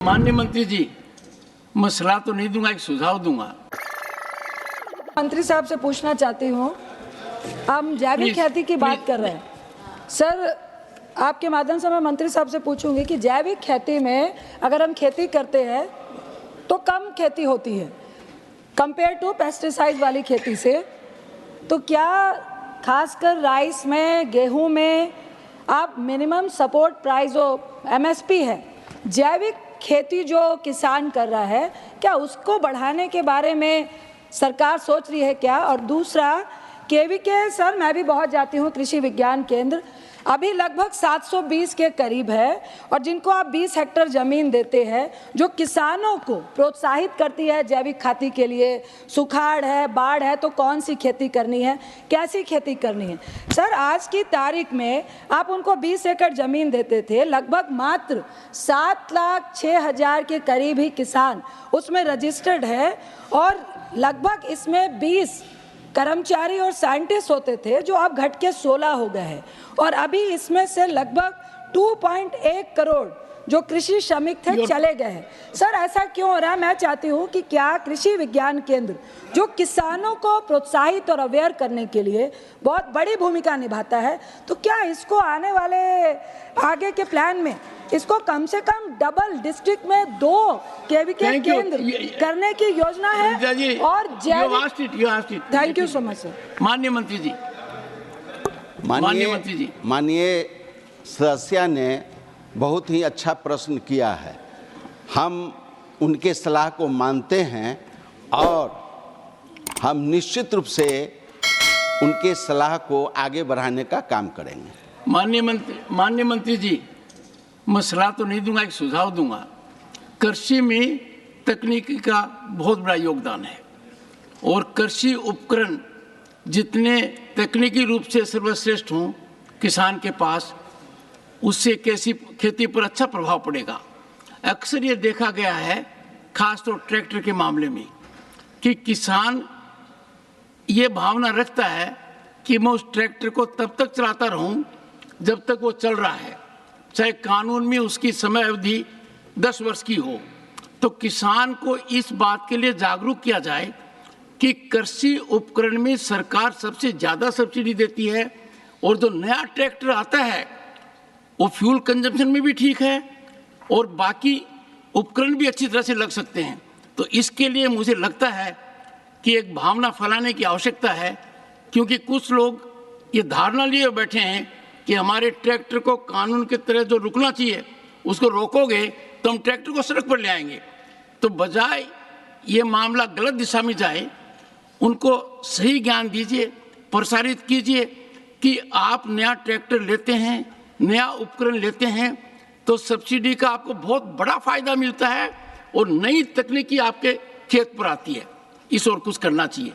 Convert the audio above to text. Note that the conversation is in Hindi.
माननीय मंत्री जी, मैं सलाह तो नहीं दूंगा, एक सुझाव दूंगा। मंत्री साहब से पूछना चाहती हूँ, हम जैविक खेती की बात कर रहे हैं सर, आपके माध्यम से मैं मंत्री साहब से पूछूंगी कि जैविक खेती में अगर हम खेती करते हैं तो कम खेती होती है कंपेयर टू पेस्टिसाइड वाली खेती से, तो क्या खासकर राइस में, गेहूं में आप मिनिमम सपोर्ट प्राइस जो MSP है, जैविक खेती जो किसान कर रहा है, क्या उसको बढ़ाने के बारे में सरकार सोच रही है क्या? और दूसरा, KVK सर, मैं भी बहुत जाती हूँ कृषि विज्ञान केंद्र, अभी लगभग 720 के करीब है, और जिनको आप 20 हेक्टेयर ज़मीन देते हैं, जो किसानों को प्रोत्साहित करती है जैविक खेती के लिए। सुखाड़ है, बाढ़ है, तो कौन सी खेती करनी है, कैसी खेती करनी है। सर, आज की तारीख में आप उनको 20 एकड़ ज़मीन देते थे, लगभग मात्र 7,06,000 के करीब ही किसान उसमें रजिस्टर्ड है, और लगभग इसमें 20 कर्मचारी और साइंटिस्ट होते थे, जो अब घट के 16 हो गए हैं, और अभी इसमें से लगभग 2.1 करोड़ जो कृषि श्रमिक थे चले गए हैं। सर, ऐसा क्यों हो रहा है? मैं चाहती हूँ कि क्या कृषि विज्ञान केंद्र जो किसानों को प्रोत्साहित और अवेयर करने के लिए बहुत बड़ी भूमिका निभाता है, तो क्या इसको आने वाले आगे के प्लान में इसको कम से कम डबल डिस्ट्रिक्ट में 2 KVK केंद्र करने की योजना है? और thank you so much sir. माननीय मंत्री जी, माननीय सदस्य ने बहुत ही अच्छा प्रश्न किया है। हम उनके सलाह को मानते हैं और हम निश्चित रूप से उनके सलाह को आगे बढ़ाने का काम करेंगे। माननीय मंत्री जी, मैं सलाह तो नहीं दूंगा, एक सुझाव दूंगा। कृषि में तकनीकी का बहुत बड़ा योगदान है, और कृषि उपकरण जितने तकनीकी रूप से सर्वश्रेष्ठ हों किसान के पास, उससे कैसी खेती पर अच्छा प्रभाव पड़ेगा। अक्सर ये देखा गया है, खासतौर ट्रैक्टर के मामले में, कि किसान ये भावना रखता है कि मैं उस ट्रैक्टर को तब तक चलाता रहूं जब तक वो चल रहा है, चाहे कानून में उसकी समय अवधि 10 वर्ष की हो। तो किसान को इस बात के लिए जागरूक किया जाए कि कृषि उपकरण में सरकार सबसे ज़्यादा सब्सिडी देती है, और जो नया ट्रैक्टर आता है वो फ्यूल कंजम्पशन में भी ठीक है, और बाकी उपकरण भी अच्छी तरह से लग सकते हैं। तो इसके लिए मुझे लगता है कि एक भावना फैलाने की आवश्यकता है, क्योंकि कुछ लोग ये धारणा लिए बैठे हैं कि हमारे ट्रैक्टर को कानून की तरह जो रुकना चाहिए उसको रोकोगे तो हम ट्रैक्टर को सड़क पर ले आएंगे। तो बजाय ये मामला गलत दिशा में जाए, उनको सही ज्ञान दीजिए, प्रसारित कीजिए कि आप नया ट्रैक्टर लेते हैं, नया उपकरण लेते हैं, तो सब्सिडी का आपको बहुत बड़ा फायदा मिलता है, और नई तकनीकी आपके खेत पर आती है। इस और कुछ करना चाहिए।